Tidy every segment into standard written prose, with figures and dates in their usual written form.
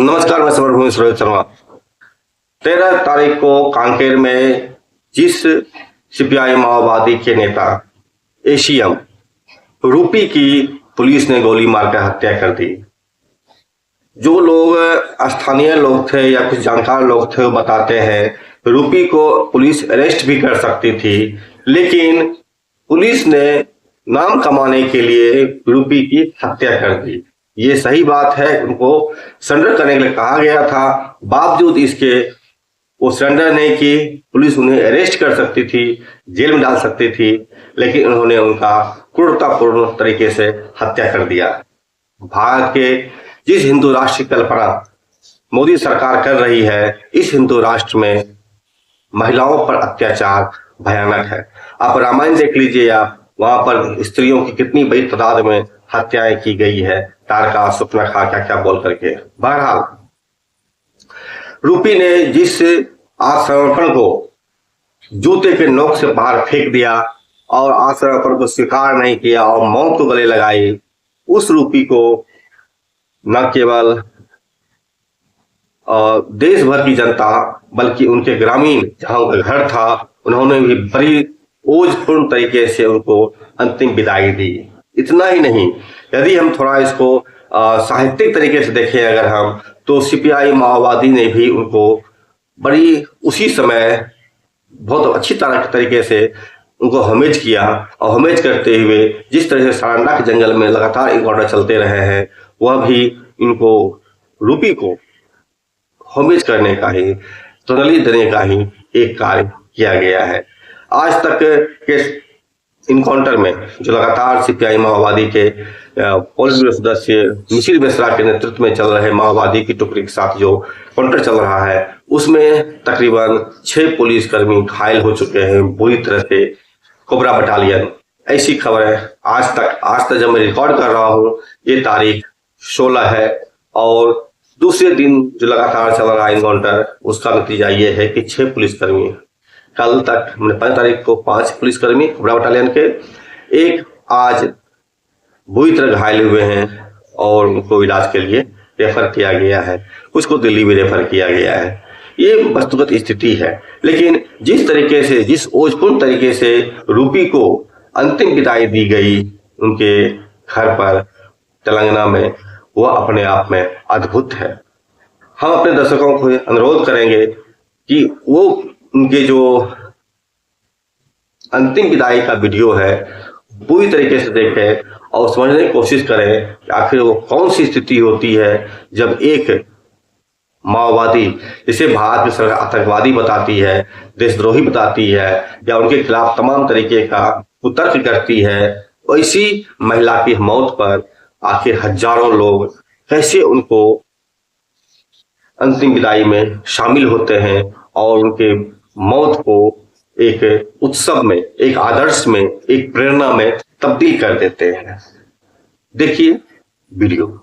नमस्कार, मैं समरभूमि रोहित शर्मा। 13 तारीख को कांकेर में जिस सीपीआई माओवादी के नेता एसीएम रूपी की पुलिस ने गोली मारकर हत्या कर दी। जो लोग स्थानीय लोग थे या कुछ जानकार लोग थे वो बताते हैं रूपी को पुलिस अरेस्ट भी कर सकती थी, लेकिन पुलिस ने नाम कमाने के लिए रूपी की हत्या कर दी। ये सही बात है, उनको सरेंडर करने के लिए कहा गया था, बावजूद इसके वो सरेंडर नहीं की। पुलिस उन्हें अरेस्ट कर सकती थी, जेल में डाल सकती थी, लेकिन उन्होंने उनका क्रूरतापूर्ण तरीके से हत्या कर दिया। भारत के जिस हिंदू राष्ट्र की कल्पना मोदी सरकार कर रही है, इस हिंदू राष्ट्र में महिलाओं पर अत्याचार भयानक है। आप रामायण देख लीजिए, आप वहां पर स्त्रियों की कितनी बड़ी तादाद में हत्याएं की गई है, तारका सुपना खा क्या क्या बोल करके। बहरहाल रूपी ने जिस आत्मसमर्पण को जूते के नोक से बाहर फेंक दिया और आत्मसमर्पण को स्वीकार नहीं किया और मौत को गले लगाई, उस रूपी को न केवल देश भर की जनता बल्कि उनके ग्रामीण जहां उनका घर था, उन्होंने भी बड़ी ओजपूर्ण तरीके से उनको अंतिम विदाई दी। इतना ही नहीं, यदि हम थोड़ा इसको साहित्यिक तरीके से देखें अगर हम, तो सीपीआई माओवादी ने भी उनको बड़ी उसी समय बहुत अच्छी तरह तरीके से उनको होमेज किया और होमेज करते हुए जिस तरह से सारंडा के जंगल में लगातार इनकाउंटर चलते रहे हैं, वह भी इनको रूपी को होमेज करने का ही, श्रद्धांजलि देने का ही एक कार्य किया गया है। आज तक के इनकाउंटर में जो लगातार सीपीआई माओवादी के पुलिस ब्यूरो सदस्य मिशिर मिश्रा के नेतृत्व में चल रहे माओवादी की टुकड़ी के साथ जो काउंटर चल रहा है, उसमें तकरीबन 6 पुलिसकर्मी घायल हो चुके हैं बुरी तरह से। कोबरा बटालियन, ऐसी खबरें आज तक जब मैं रिकॉर्ड कर रहा हूँ, ये तारीख 16 है और दूसरे दिन जो लगातार चल रहा है इनकाउंटर, उसका नतीजा ये है कि 6 पुलिसकर्मी, कल तक मैंने 5 तारीख को 5 पुलिसकर्मी कोबरा बटालियन के, एक आज बुरी तरह घायल हुए हैं और उनको इलाज के लिए रेफर किया गया है, कुछ को दिल्ली भी रेफर किया गया है। ये वस्तुगत स्थिति है, लेकिन जिस तरीके से, जिस ओजपूर्ण तरीके से रूपी को अंतिम विदाई दी गई उनके घर पर तेलंगाना में, वह अपने आप में अद्भुत है। हम अपने दर्शकों को अनुरोध करेंगे कि वो उनके जो अंतिम विदाई का वीडियो है पूरी तरीके से देखें और समझने की कोशिश करें कि आखिर वो कौन सी स्थिति होती है जब एक माओवादी, जिसे भारत में सरकार आतंकवादी बताती है, देशद्रोही बताती है या उनके खिलाफ तमाम तरीके का कुतर्क करती है, वैसी महिला की मौत पर आखिर हजारों लोग कैसे उनको अंतिम विदाई में शामिल होते हैं और उनके मौत को एक उत्सव में, एक आदर्श में, एक प्रेरणा में तब्दील कर देते हैं। देखिए वीडियो।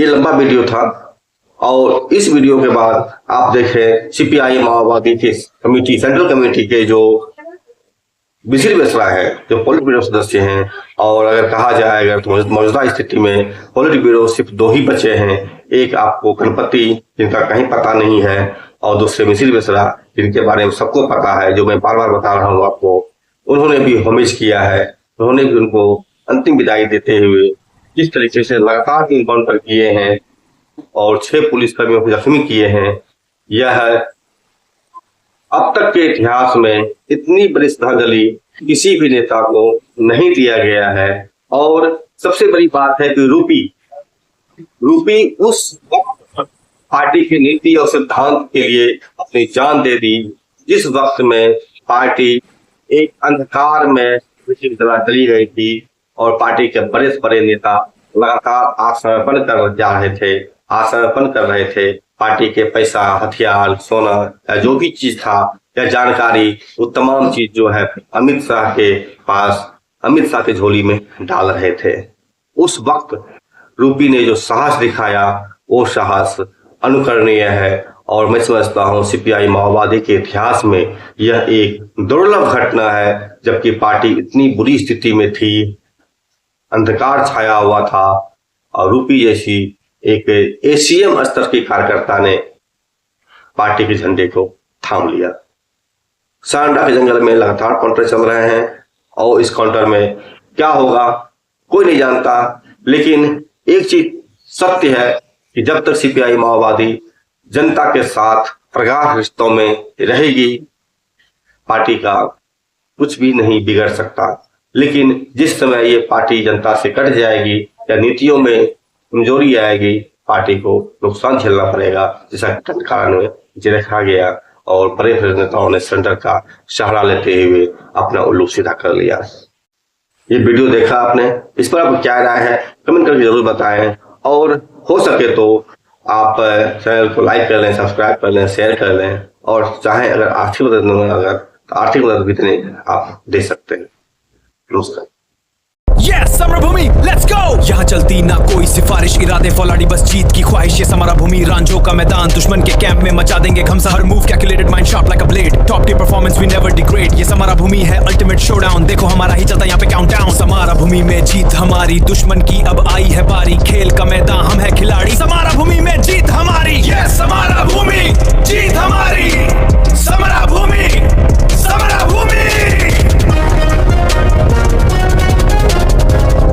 लंबा वीडियो था। और इस वीडियो के बाद आप देखें सीपीआई माओवादी की कमेटी, सेंट्रल कमेटी के जो मिसिर बेसरा है, जो पोलिट ब्यूरो सदस्य हैं, और अगर कहा जाए अगर तो मौजूदा स्थिति में पोलिट ब्यूरो सिर्फ 2 ही बचे हैं। एक आपको गणपति जिनका कहीं पता नहीं है, और दूसरे मिसिर बेसरा जिनके बारे में सबको पता है, जो मैं बार बार बता रहा हूँ आपको। उन्होंने भी होमेज किया है, उन्होंने भी उनको अंतिम विदाई देते हुए जिस तरीके से लगातार इनकाउंटर किए हैं और 6 पुलिसकर्मियों को जख्मी किए हैं, यह अब तक के इतिहास में इतनी बड़ी श्रद्धांजलि किसी भी नेता को नहीं दिया गया है। और सबसे बड़ी बात है कि रूपी उस वक्त पार्टी की नीति और सिद्धांत के लिए अपनी जान दे दी, जिस वक्त में पार्टी एक अंधकार में चली गई थी और पार्टी के बड़े से बड़े नेता लगातार आत्मसमर्पण कर रहे थे। पार्टी के पैसा, हथियार, सोना या जो भी चीज था या जानकारी, वो तमाम चीज जो है अमित शाह के पास, अमित शाह की झोली में डाल रहे थे। उस वक्त रूपी ने जो साहस दिखाया, वो साहस अनुकरणीय है। और मैं समझता हूँ सीपीआई माओवादी के इतिहास में यह एक दुर्लभ घटना है, जबकि पार्टी इतनी बुरी स्थिति में थी, अंधकार छाया हुआ था, और रूपी जैसी एक एसीएम स्तर के कार्यकर्ता ने पार्टी के झंडे को थाम लिया। सांडा के जंगल में लगातार काउंटर चल रहे हैं, और इस काउंटर में क्या होगा कोई नहीं जानता, लेकिन एक चीज सत्य है कि जब तक सीपीआई माओवादी जनता के साथ प्रगाढ़ रिश्तों में रहेगी, पार्टी का कुछ भी नहीं बिगड़ सकता। लेकिन जिस समय ये पार्टी जनता से कट जाएगी या नीतियों में कमजोरी आएगी, पार्टी को नुकसान झेलना पड़ेगा, जैसा टंकारा में देखा गया और बड़े नेताओं ने सरेंडर का सहारा लेते हुए अपना उल्लू सीधा कर लिया। ये वीडियो देखा आपने, इस पर आपको क्या राय है कमेंट करके जरूर बताएं, और हो सके तो आप चैनल को लाइक कर लें, सब्सक्राइब कर लें, शेयर कर लें, और चाहे अगर आर्थिक मदद भी देने आप दे सकते हैं। नमस्कार। Yes, समरभूमि, let's go! यहाँ चलती ना कोई सिफारिश, इरादे फौलादी बस जीत की ख्वाहिश। ये समरभूमि रांझों का मैदान, दुश्मन के कैंप में मचा देंगे घमसा। हर move calculated, mind sharp like a blade, top tier performance we never degrade. ये समरभूमि है अल्टीमेट शोडाउन, देखो हमारा ही चलता यहाँ पे काउंटडाउन। समरभूमि में जीत हमारी, दुश्मन की अब आई है बारी, खेल का मैदान हम है खिलाड़ी, समरभूमि में जीत हमारी। Yes, समरभूमि, जीत हमारी।